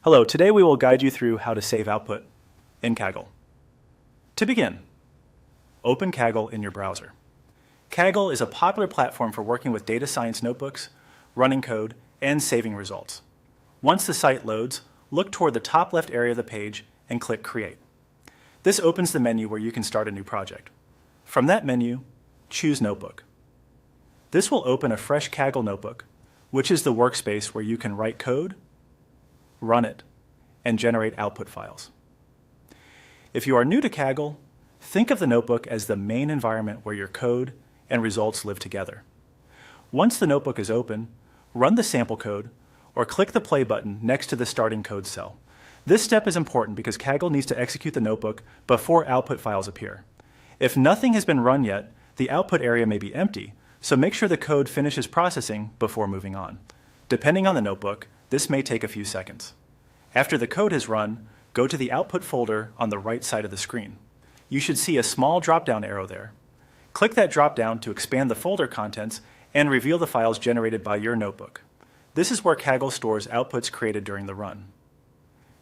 Hello, today we will guide you through how to save output in Kaggle. To begin, open Kaggle in your browser. Kaggle is a popular platform for working with data science notebooks, running code, and saving results. Once the site loads, look toward the top left area of the page and click Create. This opens the menu where you can start a new project. From that menu, choose Notebook. This will open a fresh Kaggle notebook, which is the workspace where you can write code, run it, and generate output files. If you are new to Kaggle, think of the notebook as the main environment where your code and results live together. Once the notebook is open, run the sample code or click the play button next to the starting code cell. This step is important because Kaggle needs to execute the notebook before output files appear. If nothing has been run yet, the output area may be empty, so make sure the code finishes processing before moving on. Depending on the notebook, this may take a few seconds. After the code has run, go to the output folder on the right side of the screen. You should see a small drop-down arrow there. Click that drop-down to expand the folder contents and reveal the files generated by your notebook. This is where Kaggle stores outputs created during the run.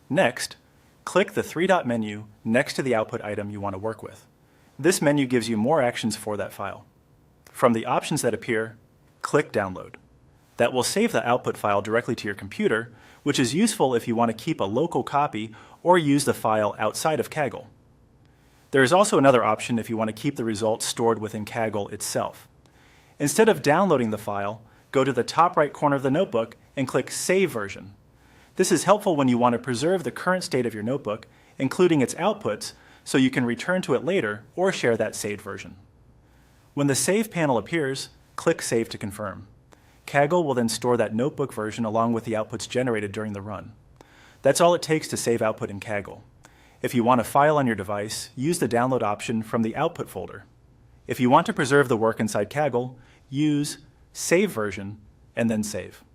Next, click the three-dot menu next to the output item you want to work with. This menu gives you more actions for that file. From the options that appear, click Download. That will save the output file directly to your computer, which is useful if you want to keep a local copy or use the file outside of Kaggle. There is also another option if you want to keep the results stored within Kaggle itself. Instead of downloading the file, go to the top right corner of the notebook and click Save Version. This is helpful when you want to preserve the current state of your notebook, including its outputs, so you can return to it later or share that saved version. When the Save panel appears, click Save to confirm. Kaggle will then store that notebook version along with the outputs generated during the run. That's all it takes to save output in Kaggle. If you want a file on your device, use the download option from the output folder. If you want to preserve the work inside Kaggle, use Save Version and then Save.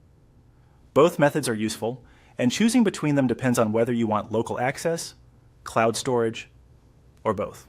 Both methods are useful, and choosing between them depends on whether you want local access, cloud storage, or both.